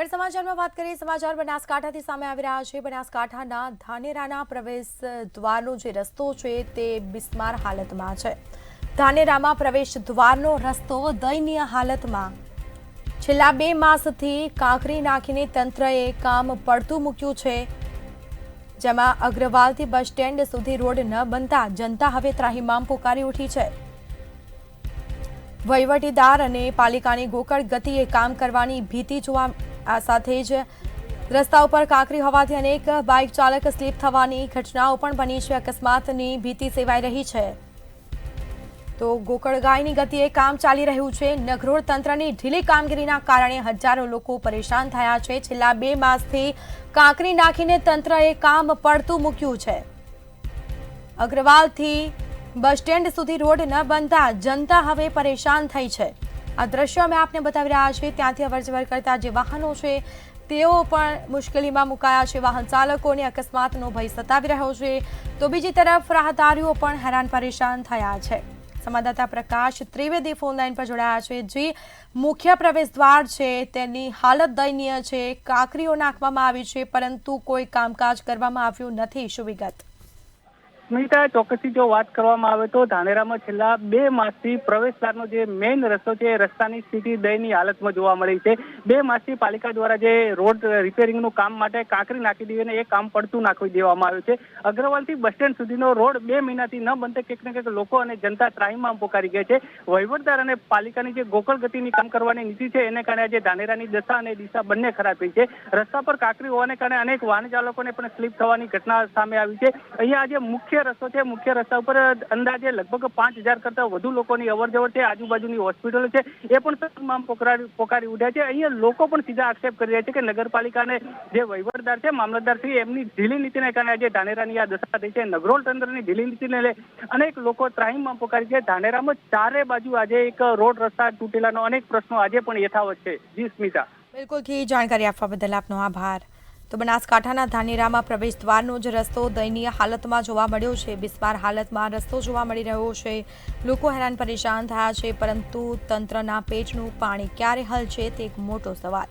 આગળ સમાચારમાં વાત કરીએ। સમાચાર બનાસકાંઠાથી સામે આવી રહ્યા છે। બનાસકાંઠાના ધાનેરાના પ્રવેશ દ્વારનો જે રસ્તો છે તે બિસ્માર હાલતમાં છે। ધાનેરામાં પ્રવેશ દ્વારનો રસ્તો દયનીય હાલતમાં। છેલ્લા 2 માસથી કાંકરી નાખીને તંત્રએ કામ પડતું મૂક્યું છે, જેમાં અગ્રવાલથી બસ સ્ટેન્ડ સુધી રોડ ન બનતા જનતા હવે ત્રાહિમામ પોકારી ઉઠી છે। વહીવટીદાર અને પાલિકાની ગોકળ ગતિએ કામ કરવાની ભીતિ જોવા સાથે જ રસ્તા ઉપર કાંકરી હોવાથી અનેક બાઇક ચાલક સ્લીપ થવાની ઘટનાઓ પણ બની છે। અકસ્માતની ભીતિ સેવાઈ રહી છે। તો ગોકળગાયની ગતિએ કામ ચાલી રહ્યું છે। નગરોળ તંત્રની ઢીલી કામગીરીના કારણે હજારો લોકો પરેશાન થયા છે। છેલ્લા 2 માસથી કાંકરી નાખીને તંત્રએ કામ પડતું મૂક્યું છે। અગ્રવાલથી બસ સ્ટેન્ડ સુધી રોડ ન બનતા જનતા હવે પરેશાન થઈ છે। આ દ્રશ્યો અમે આપને બતાવી રહ્યા છીએ। ત્યાંથી અવરજવર કરતા જે વાહનો છે તેઓ પણ મુશ્કેલીમાં મુકાયા છે। વાહન ચાલકોને અકસ્માતનો ભય સતાવી રહ્યો છે, તો બીજી તરફ રાહદારીઓ પણ હેરાન પરેશાન થયા છે। સંવાદદાતા પ્રકાશ ત્રિવેદી ફોન લાઈન પર જોડાયા છે। જે મુખ્ય પ્રવેશ દ્વાર છે તેની હાલત દયનીય છે, કાંકરીઓ નાખવામાં આવી છે પરંતુ કોઈ કામકાજ કરવામાં આવ્યું નથી। શું વિગત? સ્મિતા, ચોક્કસથી જો વાત કરવામાં આવે તો ધાનેરામાં છેલ્લા 2 માસથી પ્રવેશદ્વારનો જે મેઇન રસ્તો છે એ રસ્તાની સ્થિતિ દયનીય હાલતમાં જોવા મળી છે। 2 માસથી પાલિકા દ્વારા જે રોડ રિપેરિંગનું કામ માટે કાંકરી નાખી દીધી અને એ કામ પડતું નાખી દેવામાં આવ્યું છે। અગ્રવાલથી બસ સ્ટેન્ડ સુધીનો રોડ 2 મહિનાથી ન બનતા કંઈક ને કંઈક લોકો અને જનતા ત્રાહિમામ પોકારી ગયા છે। વહીવટદાર અને પાલિકાની જે ગોકળ ગતિની કામ કરવાની નીતિ છે એને કારણે આજે ધાનેરાની દશા અને દિશા બંને ખરાબ થઈ છે। રસ્તા પર કાંકરી હોવાને કારણે અનેક વાહન ચાલકોને પણ સ્લીપ થવાની ઘટના સામે આવી છે। અહીંયા આજે મુખ્ય રસ્તો છે, મુખ્ય રસ્તા ઉપર અંદાજે લગભગ 5000 કરતા વધુ લોકોની અવરજવર છે। આજુબાજુની હોસ્પિટલો છે એ પણ તમામ પોકારી ઉઠ્યા છે। અહીંયા લોકો પણ સીધા આક્ષેપ કરી રહ્યા છે કે નગરપાલિકાને જે વહીવટદાર છે, મામલતદાર છે, એમની ઢીલી નીતિને કારણે આજે ધાનેરાની આ દશા થઈ છે। નગરોળ તંત્રની ઢીલી નીતિને લઈ અનેક લોકો ત્રાહિમામ પોકારી છે। ધાનેરામાં ચારે બાજુ આજે એક રોડ રસ્તા તૂટેલાનો અનેક પ્રશ્નો આજે પણ યથાવત છે। જી સ્મિતા। બિલકુલ, જાણકારી આપવા બદલ આપનો આભાર। તો બનાસકાંઠાના ધાનેરામાં પ્રવેશ દ્વારનો જ રસ્તો દયનીય હાલતમાં જોવા મળ્યો છે। બિસ્માર હાલતમાં રસ્તો જોવા મળી રહ્યો છે। લોકો હેરાન પરેશાન થયા છે, પરંતુ તંત્રના પેટનું પાણી ક્યારે હલશે તે એક મોટો સવાલ।